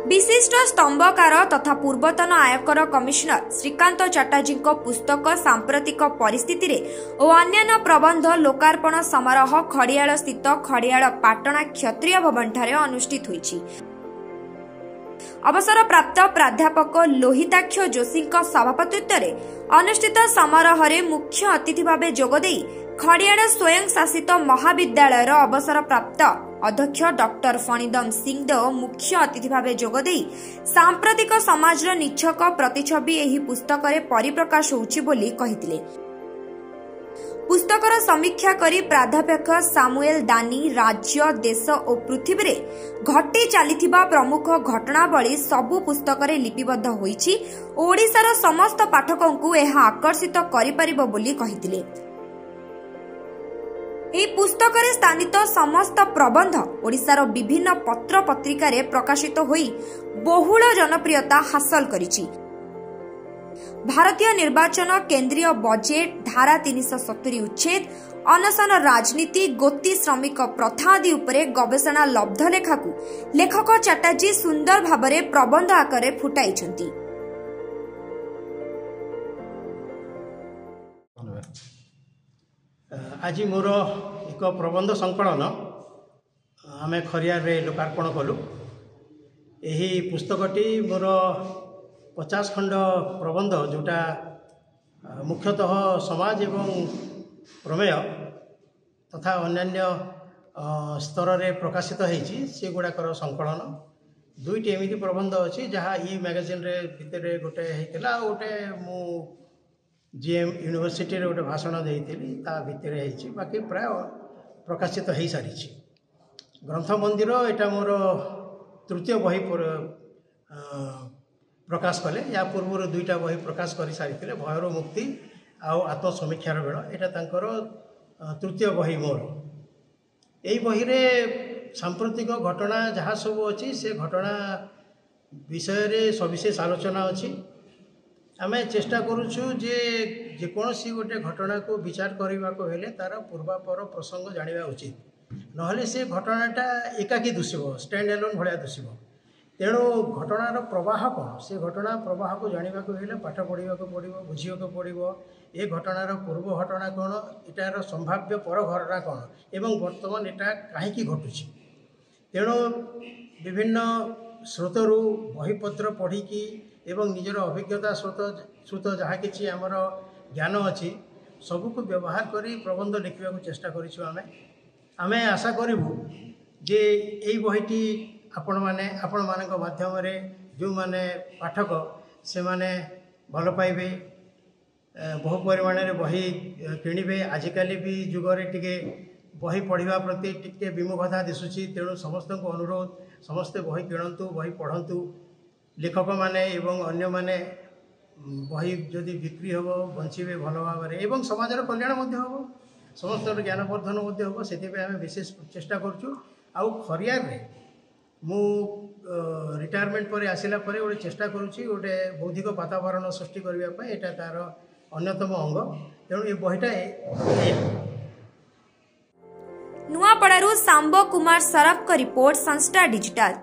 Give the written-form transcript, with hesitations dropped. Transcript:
विशिष्ट स्तंभकार तथा पूर्वतन आयकर कमिशनर श्रीकांत चटर्जी पुस्तक सांप्रतिक परिस्थिति रे और अन्य प्रबंध लोकार्पण समारोह खड़ियाल स्थित खड़ियाल पाटणा क्षत्रिय भवन ठारे अनुष्ठित होईछि। अवसर प्राप्त प्राध्यापक लोहिताक्ष जोशी सभापतित्व में अनुष्ठित समारोह रे मुख्य अतिथि भाव जोगदे खड़ियाल स्वयं शासित महाविद्यालय अवसर प्राप्त अध्यक्ष डॉक्टर फणिदम सिंहदेव मुख्य अतिथि भाव जोगदे सांप्रतिक समाज निच्छक प्रतिछवि एही पुस्तक रे परिप्रकाश होउछि बोली कहिथिले। पुस्तकर समीक्षा करी प्राध्यापक सामुएल दानी राज्य देश और पृथ्वी रे घटी चलीथिबा प्रमुख घटनावली सबु पुस्तक रे लिपिबद्ध होईछि। ओडिशार समस्त पाठकों को यह आकर्षित करि परिबो बोली कहिथिले। ଏହି ପୁସ୍ତକରେ ସ୍ଥାନିତ ସମସ୍ତ ପ୍ରବନ୍ଧ ଓଡ଼ିଶାର ବିଭିନ୍ନ ପତ୍ର ପତ୍ରିକାରେ ପ୍ରକାଶିତ ହୋଇ ବହୁଳ ଜନପ୍ରିୟତା ହାସଲ କରିଛି। ଭାରତୀୟ ନିର୍ବାଚନ, କେନ୍ଦ୍ରୀୟ ବଜେଟ୍, ଧାରା 370 ଉଚ୍ଛେଦ, ଅନଶନ ରାଜନୀତି, ଗୋତି ଶ୍ରମିକ ପ୍ରଥା ଆଦି ଉପରେ ଗବେଷଣା ଲବ୍ଧ ଲେଖାକୁ ଲେଖକ ଚାଟାର୍ଜୀ ସୁନ୍ଦର ଭାବରେ ପ୍ରବନ୍ଧ ଆକାରରେ ଫୁଟାଇଛନ୍ତି। आज मोर एक प्रबंध संकलन आम खरियार लोकार्पण कलु। यही पुस्तकटी मोर 50 खंड प्रबंध जोटा मुख्यतः समाज एवं प्रमेय तथा अन्य स्तर रे प्रकाशित होती से गुड़ाकर संकलन। दुईटी एमती प्रबंध अच्छी जहाँ ई मैगजीन रे भितर गोटे होता गोटे मु जीएम यूनिवर्सिटी रे गोटे भाषण देइथिली ता भितर होती बाकी प्राय प्रकाशित हो सारी। ग्रंथ मंदिर एटा मोर तृतीय बही प्रकाश कले। या पूर्व दुईटा बही प्रकाश कर सारी भयर मुक्ति आउ आत्मसमीक्षार बेड़ एटा तांकर तृतीय बही मोर। यही बही रे सांप्रतिक घटना जहाँ सब अच्छी से घटना विषय रे सविशेष आलोचना अच्छी। आम चेष्टा करुचु जे जेकोसी गोटे घटना को विचार करने को हेले तार पूर्वापर प्रसंग जाना उचित, नहले से घटनाटा एकाकी दुषिब स्टैंड एलोन भाया दुषिब। तेणु घटनार प्रवाह कौन से घटना प्रवाह को जाना को हेले पाठ पढ़ा पड़ो बुझा पड़ो ए घटनार पूर्व घटना कौन एटार संभाव्य पर घटना कौन एवं वर्तमान एटा कहीं घटुची। तेणु विभिन्न स्रोतरु बहीपत्र पढ़िकी एवं निजर अभिज्ञता स्रोत जहाँ कि आमर ज्ञान अच्छी सबको व्यवहार करी प्रबंध लिखा चेष्टा करें। आशा करूँ जे यही बहीटी आपण मानक माध्यम जो माने पाठक से माने भल पाइबे बहु परिमाण रे बही किणवे। आजिकल भी जुगरे टिके बही पढ़ा प्रति टिके विमुखता दिशुची। तेणु समस्त को अनुरोध समस्ते बही किणतु बही पढ़तु। लेखक माने एवं अन्य माने बही जदि बिक्री हम बंचे भल भाव एवं समाजर कल्याण हम समस्त ज्ञानवर्धन हम से आम विशेष चेष्टा करुँ। आउ खरियार रे मु रिटायरमेंट पर आसिला परे गोटे चेष्टा करुँची गोटे बौद्धिक वातावरण सृष्टि करने एटा तार अन्यतम अंग। तेणु ये बहीटा नुआपड़ारू सांब कुमार सरफ का रिपोर्ट संस्था डिजिटल।